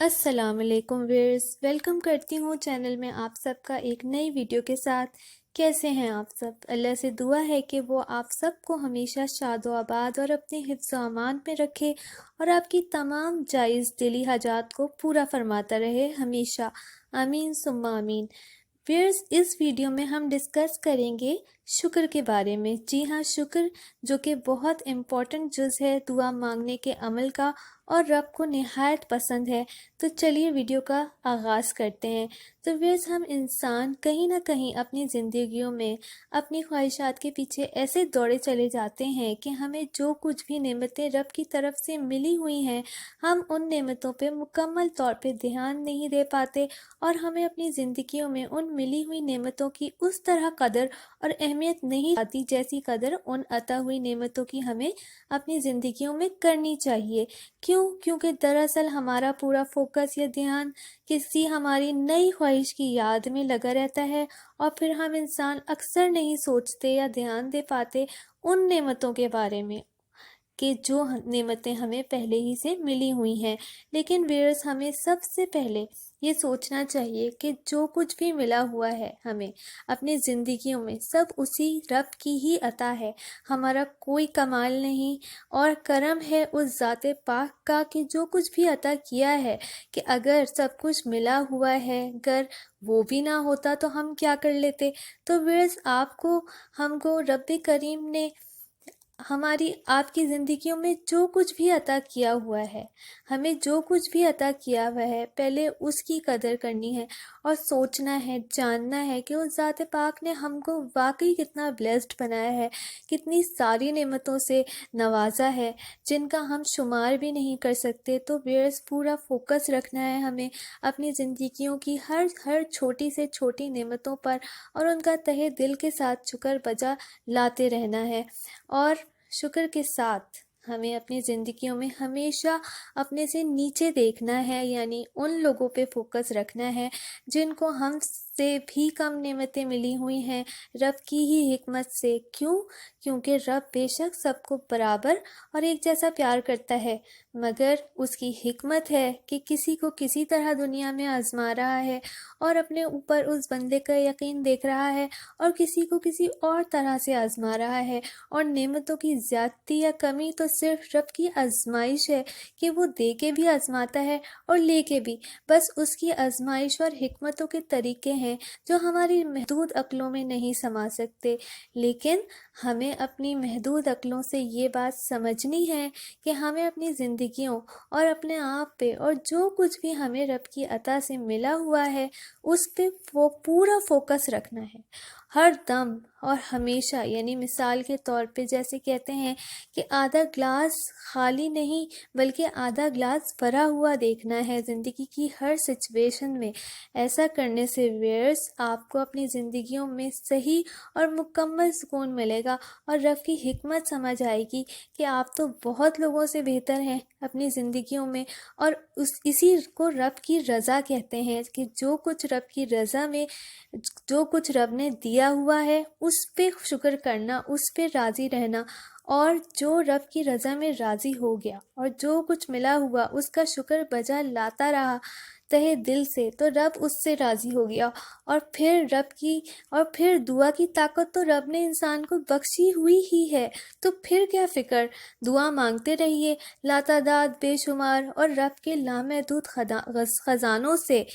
अस्सलाम वालेकुम viewers, welcome करती हूँ चैनल में आप सबका एक नई वीडियो के साथ। कैसे हैं आप सब? अल्लाह से दुआ है कि वो आप सबको हमेशा शादो आबाद और अपने हिफ्ज़ व अमान में रखे और आपकी तमाम जायज़ दिली हाजात को पूरा फरमाता रहे हमेशा। आमीन सुम्मा आमीन। व्यूअर्स, इस वीडियो में हम डिस्कस करेंगे शुक्र के बारे में। जी हाँ, शुक्र जो कि बहुत इम्पॉर्टेंट जुज़ है दुआ मांगने के अमल का और रब को निहायत पसंद है। तो चलिए वीडियो का आगाज़ करते हैं। तो व्यूअर्स, हम इंसान कहीं ना कहीं अपनी ज़िंदगियों में अपनी ख्वाहिशात के पीछे ऐसे दौड़े चले जाते हैं कि हमें जो कुछ भी नेमतें रब की तरफ से मिली हुई हैं, हम उन नेमतों पे मुकम्मल तौर पे ध्यान नहीं दे पाते और हमें अपनी ज़िंदगियों में उन मिली हुई नेमतों की उस तरह कदर और अहमियत नहीं आती जैसी कदर उन अता हुई नेमतों की हमें अपनी ज़िंदगियों में करनी चाहिए। क्यों? क्योंकि दरअसल हमारा पूरा फोकस या ध्यान किसी हमारी नई ख्वाहिश की याद में लगा रहता है और फिर हम इंसान अक्सर नहीं सोचते या ध्यान दे पाते उन नेमतों के बारे में कि जो नेमतें हमें पहले ही से मिली हुई हैं। लेकिन व्यूअर्स, हमें सबसे पहले ये सोचना चाहिए कि जो कुछ भी मिला हुआ है हमें अपनी ज़िंदगियों में, सब उसी रब की ही अता है। हमारा कोई कमाल नहीं और करम है उस ज़ाते पाक का कि जो कुछ भी अता किया है, कि अगर सब कुछ मिला हुआ है, अगर वो भी ना होता तो हम क्या कर लेते। तो व्यूअर्स, आपको हमको रब करीम ने हमारी आपकी ज़िंदगियों में जो कुछ भी अता किया हुआ है, हमें जो कुछ भी अता किया हुआ है, पहले उसकी कदर करनी है और सोचना है, जानना है कि उस ज़ात पाक ने हमको वाकई कितना ब्लेस्ड बनाया है, कितनी सारी नेमतों से नवाजा है जिनका हम शुमार भी नहीं कर सकते। तो व्यूअर्स, पूरा फोकस रखना है हमें अपनी ज़िंदगियों की हर छोटी से छोटी नेमतों पर और उनका तहे दिल के साथ शुक्र बजा लाते रहना है। और शुक्र के साथ हमें अपनी ज़िंदगियों में हमेशा अपने से नीचे देखना है, यानी उन लोगों पे फोकस रखना है जिनको हमसे भी कम नेमतें मिली हुई हैं रब की ही हिकमत से। क्यों? क्योंकि रब बेशक सबको बराबर और एक जैसा प्यार करता है, मगर उसकी हिकमत है कि किसी को किसी तरह दुनिया में आजमा रहा है और अपने ऊपर उस बंदे का यकीन देख रहा है, और किसी को किसी और तरह से आजमा रहा है। और नेमतों की ज़्यादती या कमी तो सिर्फ रब की आजमाइश है कि वो दे के भी आजमाता है और ले के भी। बस उसकी आजमाइश और हिकमतों के तरीके हैं जो हमारी महदूद अक्लों में नहीं समा सकते। लेकिन हमें अपनी महदूद अक्लों से ये बात समझनी है कि हमें अपनी ज़िंदगियों और अपने आप पे और जो कुछ भी हमें रब की अता से मिला हुआ है उस पे वो पूरा फोकस रखना है हर दम और हमेशा। यानी मिसाल के तौर पे जैसे कहते हैं कि आधा ग्लास खाली नहीं बल्कि आधा ग्लास भरा हुआ देखना है ज़िंदगी की हर सिचुएशन में। ऐसा करने से व्यूअर्स, आपको अपनी ज़िंदगियों में सही और मुकम्मल सुकून मिलेगा और रब की हिकमत समझ आएगी कि आप तो बहुत लोगों से बेहतर हैं अपनी ज़िंदगियों में। और इसी को रब की रज़ा कहते हैं कि जो कुछ रब की रज़ा में, जो कुछ रब ने दिया हुआ है उस पे शुक्र करना, उस पे राज़ी रहना। और जो रब की रज़ा में राज़ी हो गया और जो कुछ मिला हुआ उसका शुक्र बजा लाता रहा तहे दिल से, तो रब उससे राज़ी हो गया। और फिर दुआ की ताकत तो रब ने इंसान को बख्शी हुई ही है। तो फिर क्या फ़िक्र, दुआ मांगते रहिए लातादाद बेशुमार और रब के लामहदूद ख़जानों से।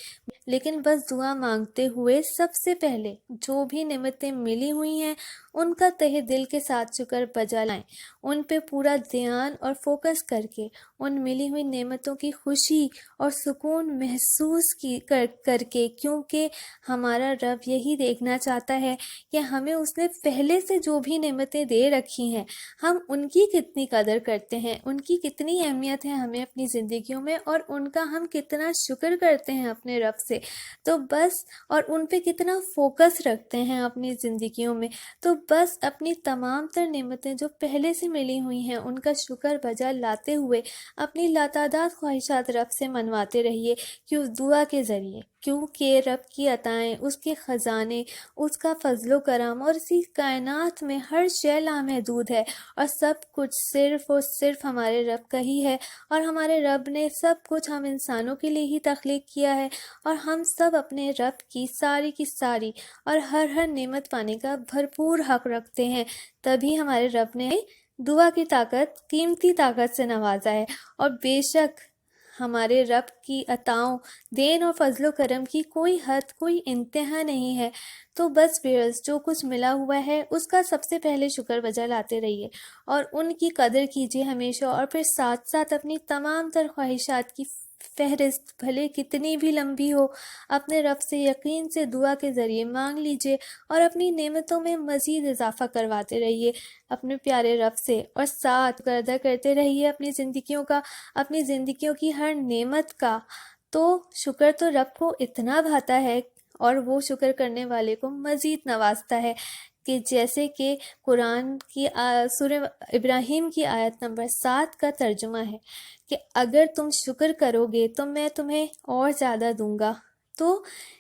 लेकिन बस दुआ मांगते हुए सबसे पहले जो भी नेमतें मिली हुई हैं उनका तहे दिल के साथ शुक्र बजा लाएं, उन पे पूरा ध्यान और फोकस करके उन मिली हुई नेमतों की खुशी और सुकून महसूस करके, क्योंकि हमारा रब यही देखना चाहता है कि हमें उसने पहले से जो भी नेमतें दे रखी हैं हम उनकी कितनी कदर करते हैं, उनकी कितनी अहमियत है हमें अपनी ज़िंदगियों में, और उनका हम कितना शुक्र करते हैं अपने रब से। तो बस, और उन पे कितना फोकस रखते हैं अपनी ज़िंदगियों में। तो बस अपनी तमाम तर नेमतें जो पहले से मिली हुई हैं उनका शुक्र बजा लाते हुए अपनी लातादाद ख्वाहिशात रब से मनवाते रहिए, کیوں؟ دعا کے ذریعے، کیونکہ رب کی عطائیں، اس کے خزانے، اس کا فضل و کرم اور اسی کائنات میں ہر شے لامحدود ہے، اور سب کچھ صرف اور صرف ہمارے رب کا ہی ہے، اور ہمارے رب نے سب کچھ ہم انسانوں کے لیے ہی تخلیق کیا ہے، اور ہم سب اپنے رب کی ساری اور ہر نعمت پانے کا بھرپور حق رکھتے ہیں۔ تبھی ہمارے رب نے دعا کی طاقت، قیمتی طاقت سے نوازا ہے، اور بے شک ہمارے رب کی عطاؤں، دین اور فضل و کرم کی کوئی حد، کوئی انتہا نہیں ہے۔ تو بس ویئرز، جو کچھ ملا ہوا ہے اس کا سب سے پہلے شکر بجا لاتے رہیے، اور ان کی قدر کیجیے ہمیشہ، اور پھر ساتھ ساتھ اپنی تمام تر خواہشات کی فہرست بھلے کتنی بھی لمبی ہو، اپنے رب سے یقین سے دعا کے ذریعے مانگ لیجیے، اور اپنی نعمتوں میں مزید اضافہ کرواتے رہیے اپنے پیارے رب سے، اور ساتھ ادا کرتے رہیے اپنی زندگیوں کا، اپنی زندگیوں کی ہر نعمت کا۔ تو شکر تو رب کو اتنا بھاتا ہے، اور وہ شکر کرنے والے کو مزید نوازتا ہے، کہ جیسے کہ قرآن کی سورہ ابراہیم کی آیت نمبر 7 کا ترجمہ ہے کہ اگر تم شکر کرو گے تو میں تمہیں اور زیادہ دوں گا۔ تو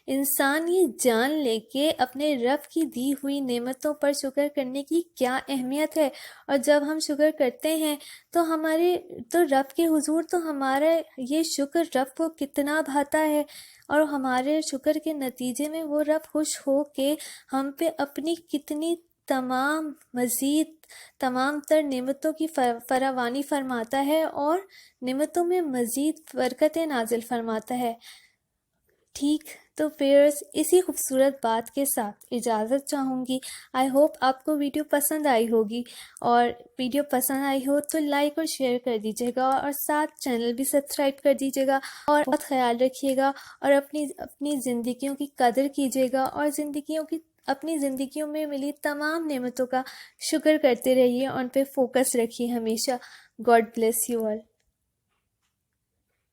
انسان یہ جان لے کہ اپنے رب کی دی ہوئی نعمتوں پر شکر کرنے کی کیا اہمیت ہے، اور جب ہم شکر کرتے ہیں تو رب کے حضور تو ہمارا یہ شکر رب کو کتنا بھاتا ہے، اور ہمارے شکر کے نتیجے میں وہ رب خوش ہو کے ہم پہ اپنی کتنی مزید تمام تر نعمتوں کی فراوانی فرماتا ہے، اور نعمتوں میں مزید برکتیں نازل فرماتا ہے۔ ٹھیک، تو پیئرز، اسی خوبصورت بات کے ساتھ اجازت چاہوں گی۔ آئی ہوپ آپ کو ویڈیو پسند آئی ہوگی، اور ویڈیو پسند آئی ہو تو لائک اور شیئر کر دیجیے گا، اور ساتھ چینل بھی سبسکرائب کر دیجیے گا، اور بہت خیال رکھیے گا، اور اپنی زندگیوں کی قدر کیجیے گا، اور اپنی زندگیوں میں ملی تمام نعمتوں کا شکر کرتے رہیے، اور ان پہ فوکس رکھیے ہمیشہ۔ God bless you all.